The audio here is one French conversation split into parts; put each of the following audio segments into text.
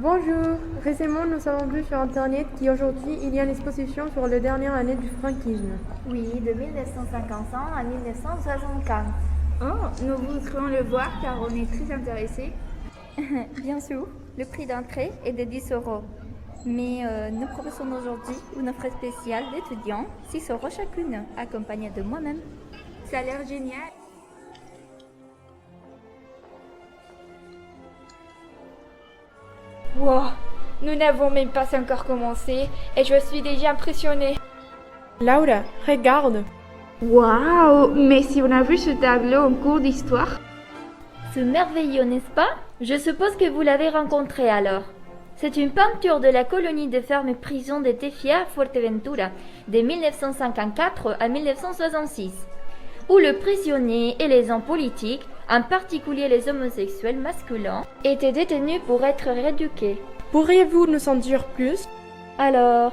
Bonjour, récemment nous avons vu sur internet qu'aujourd'hui il y a une exposition sur les dernières années du franquisme. Oui, de 1950 à 1975. Oh, nous voudrions le voir car on est très intéressés. Bien sûr, le prix d'entrée est de 10 euros. Mais nous proposons aujourd'hui une offre spéciale d'étudiants, 6 euros chacune, accompagnée de moi-même. Ça a l'air génial. Wow, nous n'avons même pas encore commencé et je suis déjà impressionnée. Laura, regarde. Waouh, mais si on a vu ce tableau en cours d'histoire. C'est merveilleux, n'est-ce pas? Je suppose que vous l'avez rencontré alors. C'est une peinture de la colonie de ferme prison de Tefia, Fuerteventura, de 1954 à 1966, où le prisonnier et les hommes politiques, en particulier les homosexuels masculins, étaient détenus pour être rééduqués. Pourriez-vous nous en dire plus? Alors,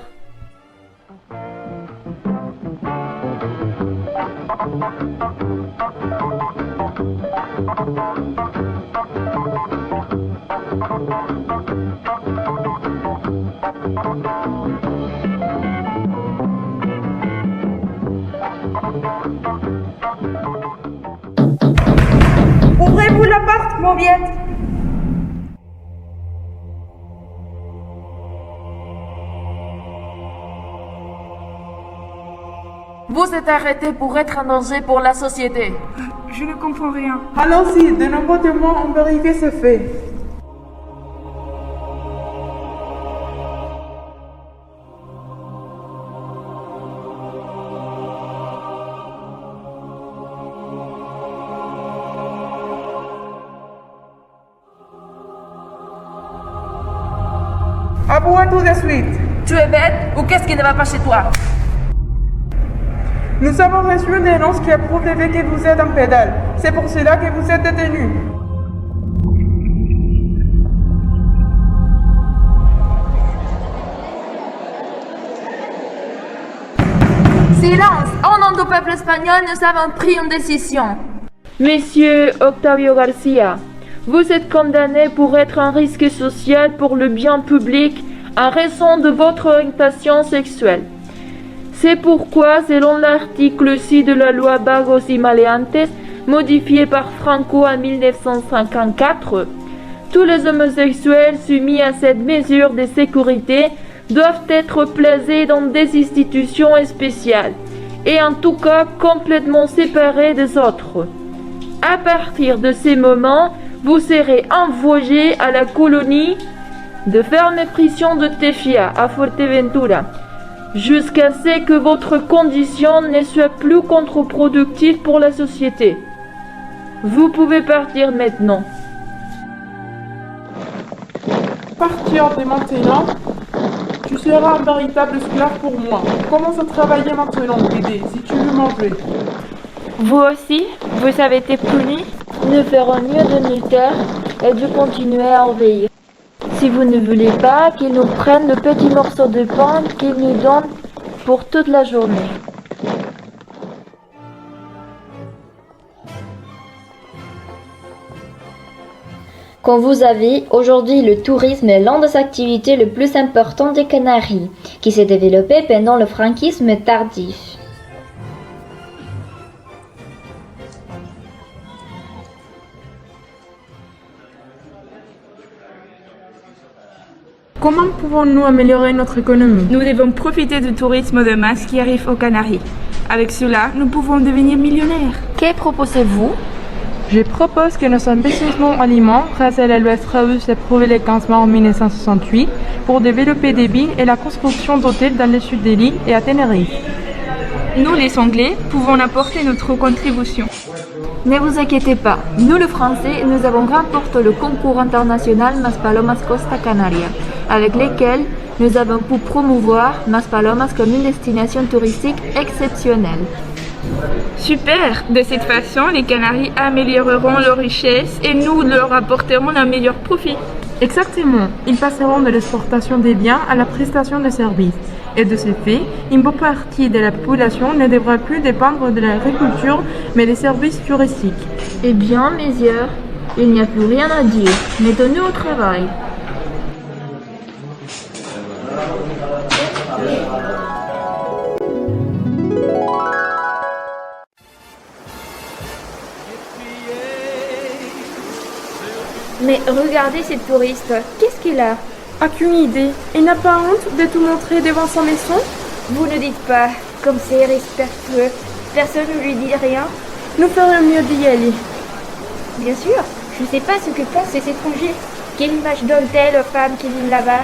Ouvrez-vous la porte, Mauviette. Vous êtes arrêté pour être un danger pour la société. Je ne comprends rien. Allons-y, de nombreux témoins ont vérifié ce fait. Avouez tout de suite. Tu es bête ou qu'est-ce qui ne va pas chez toi? Nous avons reçu une dénonce qui approuve le fait que vous êtes en pédale. C'est pour cela que vous êtes détenu. Silence! Au nom du peuple espagnol, nous avons pris une décision. Monsieur Octavio Garcia, vous êtes condamné pour être un risque social pour le bien public en raison de votre orientation sexuelle. C'est pourquoi, selon l'article 6 de la loi Vagos y Maleantes, modifiée par Franco en 1954, tous les homosexuels soumis à cette mesure de sécurité doivent être placés dans des institutions spéciales et en tout cas complètement séparés des autres. À partir de ces moments, vous serez envoyé à la colonie de ferme prison de Tefia à Fuerteventura, jusqu'à ce que votre condition ne soit plus contre-productive pour la société. Vous pouvez partir maintenant. À partir de maintenant, tu seras un véritable esclave pour moi. Commence à travailler maintenant, bébé, si tu veux manger. Vous aussi, vous avez été puni? nous ferons mieux de nous taire et de continuer à obéir. Si vous ne voulez pas qu'ils nous prennent le petit morceau de pain qu'ils nous donnent pour toute la journée. Comme vous savez, aujourd'hui le tourisme est l'une des activités les plus importantes des Canaries, qui s'est développée pendant le franquisme tardif. Comment pouvons-nous améliorer notre économie? Nous devons profiter du tourisme de masse qui arrive aux Canaries. Avec cela, nous pouvons devenir millionnaires. Que proposez-vous? Je propose que nos investissements aliments, grâce à la loi Strauss approuvée le 15 mars 1968, pour développer des villes et la construction d'hôtels dans le sud de l'île et à Tenerife. Nous, les Anglais, pouvons apporter notre contribution. Ne vous inquiétez pas, nous les Français, nous avons remporté le concours international Maspalomas Costa Canaria, avec lequel nous avons pu promouvoir Maspalomas comme une destination touristique exceptionnelle. Super! De cette façon, les Canaries amélioreront leur richesse et nous leur apporterons un meilleur profit. Exactement. Ils passeront de l'exportation des biens à la prestation de services. Et de ce fait, une bonne partie de la population ne devra plus dépendre de l'agriculture, mais des services touristiques. Eh bien, messieurs, il n'y a plus rien à dire. Mettons-nous au travail. Mais regardez cette touriste, qu'est-ce qu'il a? As-tu une idée? Il n'a pas honte de tout montrer devant son maison? Vous ne dites pas, comme c'est respectueux. Personne ne lui dit rien? Nous ferions mieux d'y aller. Bien sûr, je ne sais pas ce que pensent ces étrangers. Quelle image donne-t-elle aux femmes qui vivent là-bas?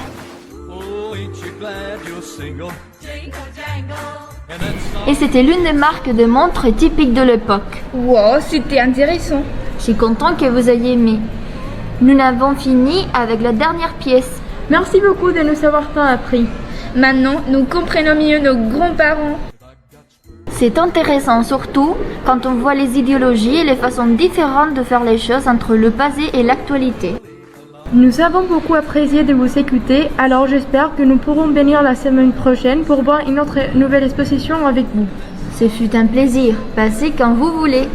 Et c'était l'une des marques de montres typiques de l'époque. Wow, c'était intéressant. Je suis content que vous ayez aimé. Nous n'avons fini avec la dernière pièce. Merci beaucoup de nous avoir tant appris. Maintenant, nous comprenons mieux nos grands-parents. C'est intéressant surtout quand on voit les idéologies et les façons différentes de faire les choses entre le passé et l'actualité. Nous avons beaucoup apprécié de vous écouter, alors j'espère que nous pourrons venir la semaine prochaine pour voir une autre nouvelle exposition avec vous. Ce fut un plaisir. Passez quand vous voulez.